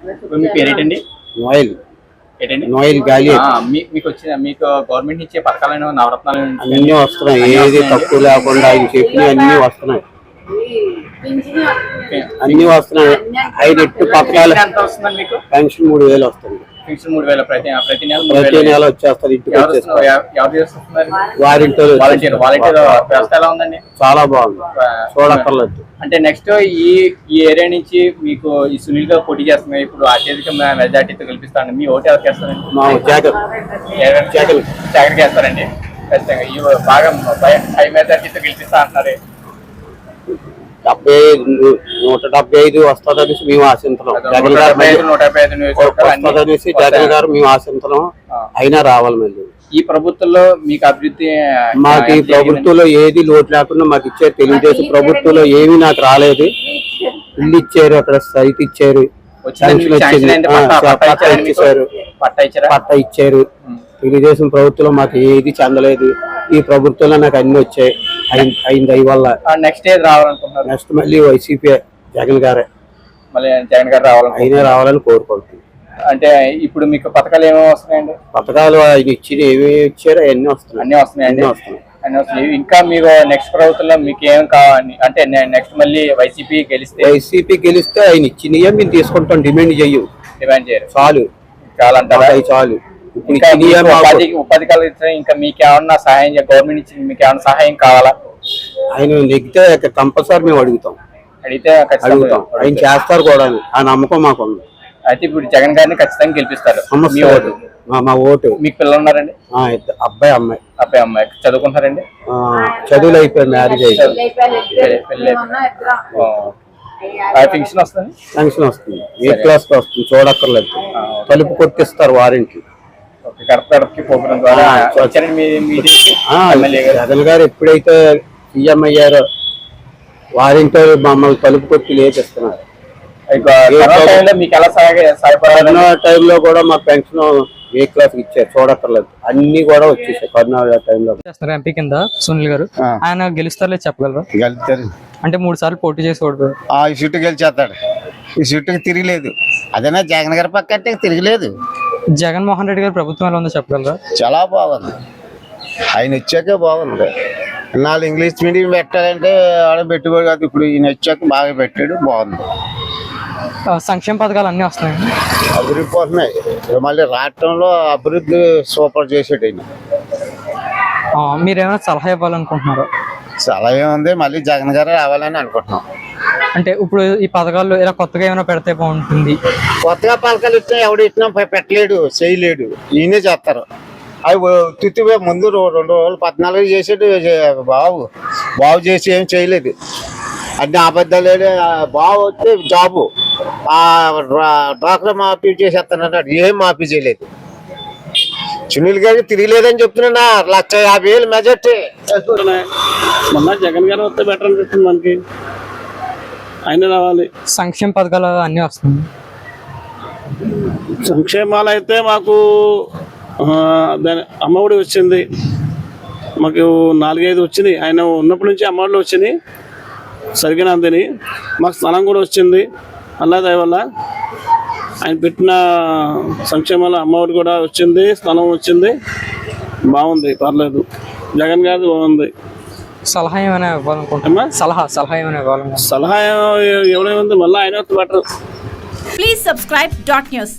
మీ పేరేంటండి? నోయల్ ఏంటండి? నోయల్ గాలి. మీకు గవర్నమెంట్ ఇచ్చే పథకాలను నవరత్నాలు అన్ని వస్తున్నాయి, ఏది తక్కువ లేకుండా ఆయన చెప్పిన అన్ని వస్తున్నాయి, అన్ని వస్తున్నాయి. 5 పథకాలు. ఎంత వస్తుందండి మీకు? పెన్షన్ 3000 వస్తుంది. పెన్షన్ 3000 ప్రతి నెల ప్రతి నెల వచ్చేస్తుంది. ఇంటికి వాలంటీర్ వ్యవస్థ ఎలా ఉందండి? చాలా బాగుంది, చూడక్కర్లేదు. అంటే నెక్స్ట్ ఈ ఏరియా నుంచి మీకు ఈ సునీల్ గా పోటీ చేస్తున్నారు. ఇప్పుడు అత్యధిక మెజార్టీతో గెలిపిస్తాను. మీ ఓటు ఎవరికి వేస్తారండి? జగన్ వేస్తారండి ఖచ్చితంగా. ఈ బాగా హై మెజార్టీతో గెలిపిస్తా అంటున్నారు. 175 వస్తుందనేసి మేము ఆశించున్నాం. జగన్ గారు వస్తుందనేసి జగన్ గారు మేము ఆశించున్నాం. అయినా రావాలి. మళ్ళీ ఈ ప్రభుత్వంలో మీకు అభివృద్ధి, మాకు ఈ ప్రభుత్వంలో ఏది లోటు లేకుండా మాకు ఇచ్చారు. తెలుగుదేశం ప్రభుత్వంలో ఏమీ నాకు రాలేదు. ఇల్లు ఇచ్చారు, అక్కడ సైట్ ఇచ్చారు, పట్ట ఇచ్చారు. తెలుగుదేశం ప్రభుత్వంలో మాకు ఏది చెందలేదు. ఈ ప్రభుత్వంలో నాకు అన్ని వచ్చాయి. అయింది దయ వల్ల. నెక్స్ట్ ఏది రావాలనుకుంటున్నారు? నెక్స్ట్ మళ్ళీ వైసీపీ జగన్ గారే, మళ్ళీ జగన్ గారు అయినా రావాలని కోరుకుంటున్నాను. అంటే ఇప్పుడు మీకు పథకాలు ఏమేమి వస్తున్నాయండి? పథకాలు ఆయన ఇచ్చి ఏమి ఇచ్చారో అవన్నీ వస్తున్నాయి. అన్ని వస్తున్నాయండి. అన్ని వస్తున్నాయి. ఇంకా మీరు నెక్స్ట్ ప్రభుత్వంలో మీకు ఏం కావాలి అంటే నెక్స్ట్ మళ్ళీ వైసీపీ గెలిస్తే ఆయన ఇచ్చినయే మేము తీసుకుంటాం. డిమాండ్ చేయరు. చాలు అంటారా? చాలు. ఉపాధి కలిగితే ఇంకా మీకు ఏమన్నా సహాయం, గవర్నమెంట్ ఇచ్చి మీకు ఏమన్నా సహాయం కావాలా? ఆయన నెగ్గితే కంపల్సరీ మేము అడుగుతాం. ఆయన చేస్తారు కూడా, ఆ నమ్మకం మాకు ఉంది. అయితే ఇప్పుడు జగన్ గారిని ఖచ్చితంగా గెలిపిస్తారు. మా ఓటు. మీకు పిల్లలు ఉన్నారండి? అబ్బాయి అమ్మాయి చదువుకుంటారండి? చదువులు అయిపోయి, మ్యారేజ్ అయిపోయి. పెన్షన్ వస్తుంది. పెన్షన్ వస్తుంది. ఏ క్లాస్ వస్తుంది చూడక్కర్లేదు. తలుపు కొట్టిస్తారు వారంటీ. జగన్ గారు ఎప్పుడైతే సీఎం అయ్యారో వారింటో మమ్మల్ని తలుపు కొట్టి లేపిస్తున్నారు. కరోనా టైంలో కూడా మా పెన్షన్ ఏ క్లాస్ ఇచ్చారు చూడక్కర్లేదు. అన్ని కూడా వచ్చేసాయి కరోనా టైంలో. ఎంపీ కింద సునీల్ గారు ఆయన గెలుస్తారో చెప్పగలరు? గెలుస్తారు. అంటే 3 సార్లు పోటీ చేసి ఓడిపోయారు. ఈ సీటు గెలిచేస్తాడు. ఈ సీటుకి తిరిగిలేదు. అదేనా జగన్ గారి పక్క అంటే తిరిగిలేదు. జగన్మోహన్ రెడ్డి గారి ప్రభుత్వం ఎలా ఉందో చెప్పగలరా? చాలా బాగుంది. ఆయన వచ్చాకే బాగుంది. 4 ఇంగ్లీష్ మీడియం పెట్టాలంటే ఆడ పెట్టుబడి కాదు. ఇప్పుడు ఈయన వచ్చాక బాగా పెట్టాడు, బాగుంది. సంక్షేమ పథకాలు అన్నీ వస్తున్నాయి, అభివృద్ధి పోతున్నాయి. మళ్ళీ రాష్ట్రంలో అభివృద్ధి సూపర్ చేసాడు ఆయన. మీరేమైనా సలహా ఇవ్వాలనుకుంటున్నారా? సలహా ఏముంది, మళ్ళీ జగన్ గారు రావాలని అనుకుంటున్నాం. అంటే ఇప్పుడు ఈ పథకాలు ఇలా కొత్తగా ఏమైనా పెడితే బాగుంటుంది. కొత్తగా పథకాలు ఇచ్చినా ఎవడు ఇచ్చినా పెట్టలేడు, చేయలేడు. ఈయనే చేస్తారు. అవి తుత్తిపోయి ముందు 2014 చేసాడు. బాగు చేసి ఏం చేయలేదు. అన్ని అబద్ధాలు. బాగు వస్తే జాబు డాక్టర్ మాఫీ చేసేస్తానన్నాడు. ఏం మాఫీ చేయలేదు. సునీల్ గారికి తిరిగిలేదని చెప్తున్నా. 1,50,000 మెజార్టీ. మొన్న జగన్ గారు వస్తే బెటర్ అనిపిస్తుంది మనకి. ఆయన రావాలి. సంక్షేమ పథకాలు అన్నీ వస్తున్నాయి. సంక్షేమాలు అయితే మాకు దాని అమ్మఒడి వచ్చింది. మాకు 4-5 వచ్చినాయి. ఆయన ఉన్నప్పటి నుంచి అమ్మఒడిలో వచ్చినాయి. సరిగ్గా అందని మాకు స్థలం కూడా వచ్చింది. అల్లా దయ వల్ల ఆయన పెట్టిన సంక్షేమాల అమ్మఒడి కూడా వచ్చింది, స్థలం వచ్చింది. బాగుంది, పర్లేదు. జగన్ గారిది బాగుంది. సలహా ఏమైనా ఇవ్వాలనుకుంటున్నా? సలహా ఏమైనా ఇవ్వాలనుకుంటున్నా? సలహా ఎవరేముంది, మళ్ళీ ఆయన బెటర్. Please subscribe .news.